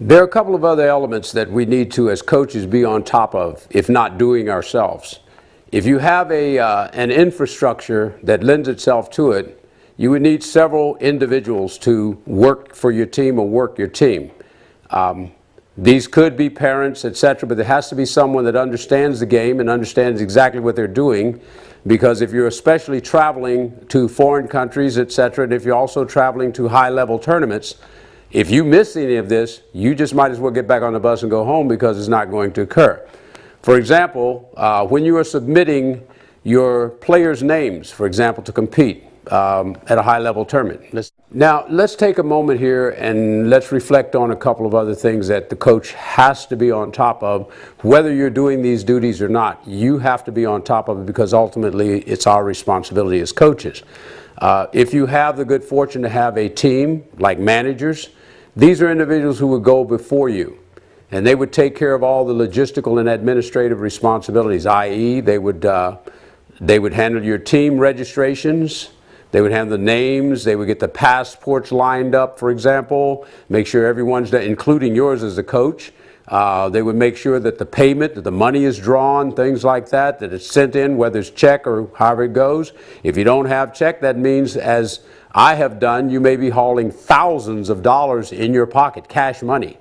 There are a couple of other elements that we need to, as coaches, be on top of, if not doing ourselves. If you have an infrastructure that lends itself to it, you would need several individuals to work for your team or work your team. These could be parents, etc., but there has to be someone that understands the game and understands exactly what they're doing, because if you're especially traveling to foreign countries, etc., and if you're also traveling to high-level tournaments, if you miss any of this, you just might as well get back on the bus and go home, because it's not going to occur. For example, when you are submitting your players' names, for example, to compete at a high-level tournament. Now, let's take a moment here and let's reflect on a couple of other things that the coach has to be on top of. Whether you're doing these duties or not, you have to be on top of it, because ultimately it's our responsibility as coaches. If you have the good fortune to have a team like managers, these are individuals who would go before you, and they would take care of all the logistical and administrative responsibilities, i.e. they would handle your team registrations, they would handle the names, they would get the passports lined up, for example, make sure everyone's there, including yours as the coach. They would make sure that the payment, that the money is drawn, things like that, that it's sent in, whether it's check or however it goes. If you don't have check, that means, as I have done, you may be hauling thousands of dollars in your pocket, cash money.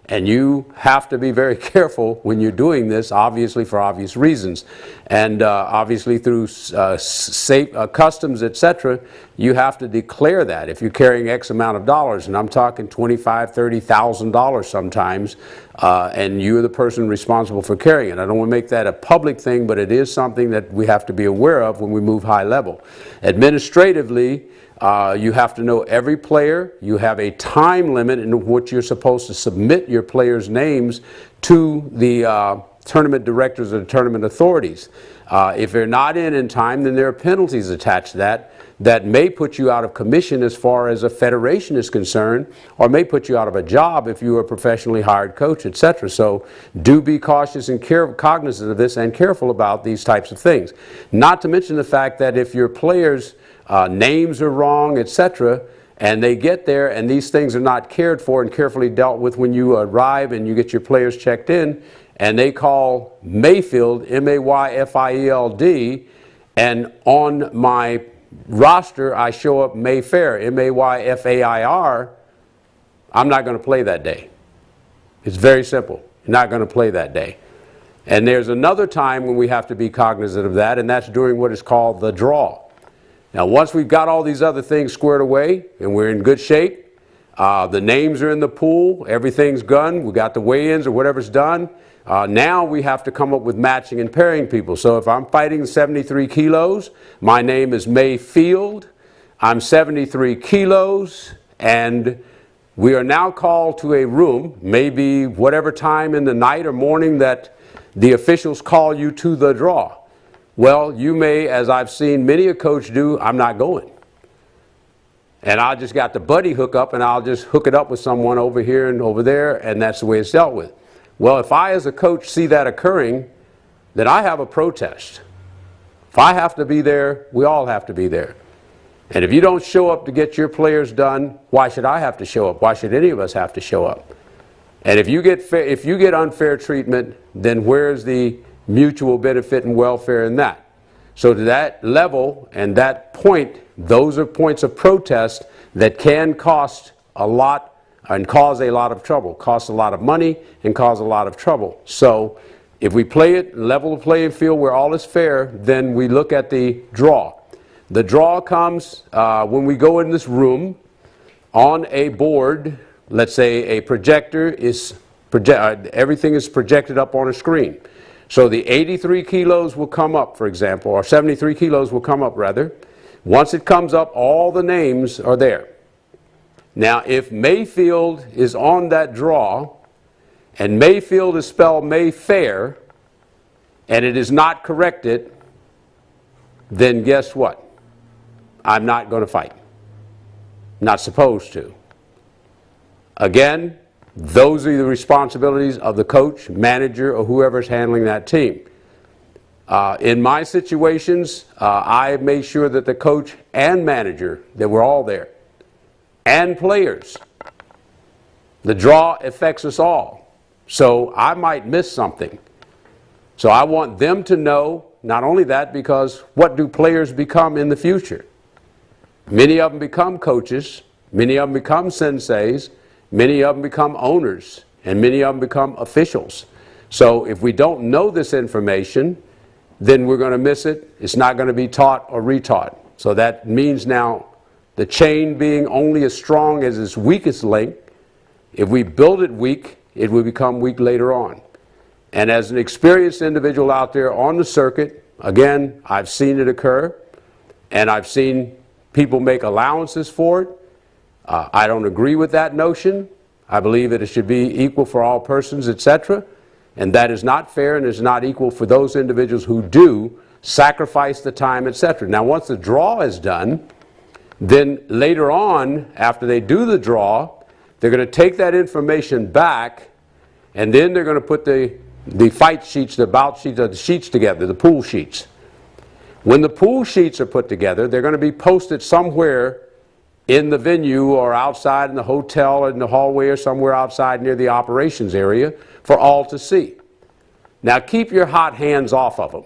And you have to be very careful when you're doing this, obviously for obvious reasons. And obviously through customs, etc., you have to declare that if you're carrying X amount of dollars, and I'm talking $25,000, $30,000 sometimes, and you're the person responsible for carrying it. I don't want to make that a public thing, but it is something that we have to be aware of when we move high level. Administratively, you have to know every player. You have a time limit in which you're supposed to submit your players' names to the tournament directors or the tournament authorities. If they're not in time, then there are penalties attached to that may put you out of commission as far as a federation is concerned, or may put you out of a job if you are a professionally hired coach, etc. So do be cautious and cognizant of this and careful about these types of things. Not to mention the fact that if your players' names are wrong, etc., and they get there and these things are not cared for and carefully dealt with when you arrive and you get your players checked in, and they call Mayfield, M-A-Y-F-I-E-L-D, and on my roster I show up Mayfair, M-A-Y-F-A-I-R, I'm not going to play that day. It's very simple. You're not going to play that day. And there's another time when we have to be cognizant of that, and that's during what is called the draw. Now, once we've got all these other things squared away and we're in good shape, the names are in the pool, everything's done, we got the weigh-ins or whatever's done, now we have to come up with matching and pairing people. So if I'm fighting 73 kilos, my name is Mayfield, I'm 73 kilos, and we are now called to a room, maybe whatever time in the night or morning that the officials call you to the draw. Well, you may, as I've seen many a coach do, I'm not going. And I just got the buddy hook up, and I'll just hook it up with someone over here and over there, and that's the way it's dealt with. Well, if I as a coach see that occurring, then I have a protest. If I have to be there, we all have to be there. And if you don't show up to get your players done, why should I have to show up? Why should any of us have to show up? And if you get unfair treatment, then where's the mutual benefit and welfare in that? So to that level and that point, those are points of protest that can cost a lot and cause a lot of trouble, cost a lot of money and cause a lot of trouble. So if we play it, level the playing field where all is fair, then we look at the draw. The draw comes when we go in this room on a board. Let's say a projector is, everything is projected up on a screen. So the 83 kilos will come up, for example, or 73 kilos will come up, rather. Once it comes up, all the names are there. Now, if Mayfield is on that draw, and Mayfield is spelled Mayfair, and it is not corrected, then guess what? I'm not going to fight. Not supposed to. Again, those are the responsibilities of the coach, manager, or whoever's handling that team. In my situations, I made sure that the coach and manager, that we're all there, and players, The draw affects us all. So I might miss something. So I want them to know, not only that, because what do players become in the future? Many of them become coaches, many of them become senseis, many of them become owners, and many of them become officials. So if we don't know this information, then we're going to miss it. It's not going to be taught or retaught. So that means now the chain being only as strong as its weakest link. If we build it weak, it will become weak later on. And as an experienced individual out there on the circuit, again, I've seen it occur, and I've seen people make allowances for it. I don't agree with that notion. I believe that it should be equal for all persons, etc. And that is not fair and is not equal for those individuals who do sacrifice the time, etc. Now, once the draw is done, then later on, after they do the draw, they're going to take that information back, and then they're going to put the fight sheets, the bout sheets, the sheets together, the pool sheets. When the pool sheets are put together, they're going to be posted somewhere in the venue or outside in the hotel or in the hallway or somewhere outside near the operations area for all to see. Now keep your hot hands off of them.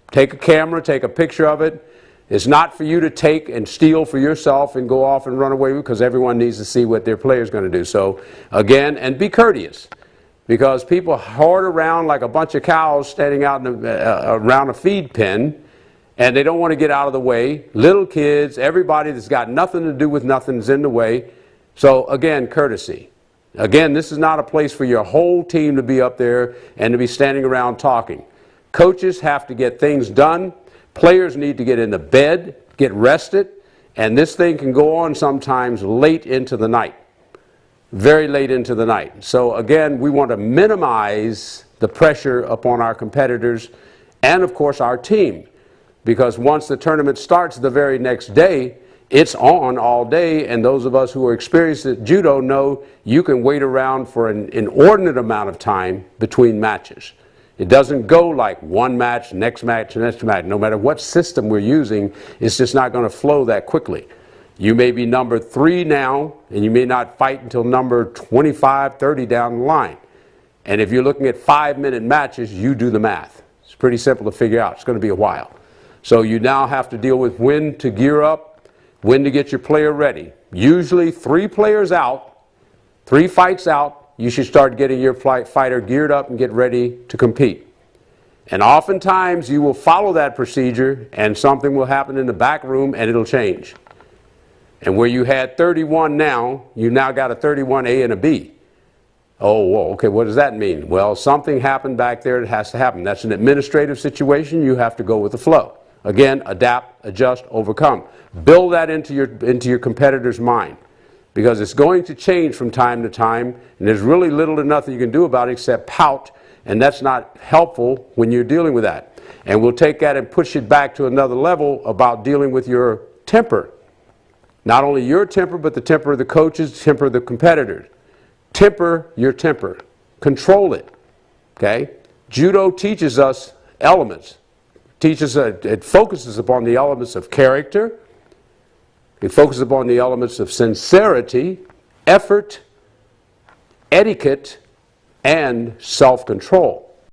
Take a camera, take a picture of it. It's not for you to take and steal for yourself and go off and run away with, because everyone needs to see what their player is going to do. So again, and be courteous, because people hoard around like a bunch of cows standing out in around a feed pen, and they don't want to get out of the way. Little kids, everybody that's got nothing to do with nothing is in the way. So again, courtesy. Again, this is not a place for your whole team to be up there and to be standing around talking. Coaches have to get things done. Players need to get into bed, get rested, and this thing can go on sometimes late into the night, very late into the night. So again, we want to minimize the pressure upon our competitors and, of course, our team, because once the tournament starts the very next day, it's on all day, and those of us who are experienced at judo know you can wait around for an inordinate amount of time between matches. It doesn't go like one match, next match, next match. No matter what system we're using, it's just not going to flow that quickly. You may be number 3 now, and you may not fight until number 25, 30 down the line. And if you're looking at 5-minute matches, you do the math. It's pretty simple to figure out. It's going to be a while. So you now have to deal with when to gear up, when to get your player ready. Usually 3 players out, 3 fights out, you should start getting your fighter geared up and get ready to compete. And oftentimes you will follow that procedure and something will happen in the back room and it'll change. And where you had 31 now, you now got a 31A and a B. Oh, well, okay, what does that mean? Well, something happened back there that has to happen. That's an administrative situation. You have to go with the flow. Again, adapt, adjust, overcome. Build that into your competitor's mind, because it's going to change from time to time, and there's really little to nothing you can do about it except pout, and that's not helpful when you're dealing with that. And we'll take that and push it back to another level about dealing with your temper. Not only your temper, but the temper of the coaches, the temper of the competitors. Temper your temper. Control it. Okay? Judo teaches us elements. It focuses upon the elements of character. It focuses upon the elements of sincerity, effort, etiquette, and self-control.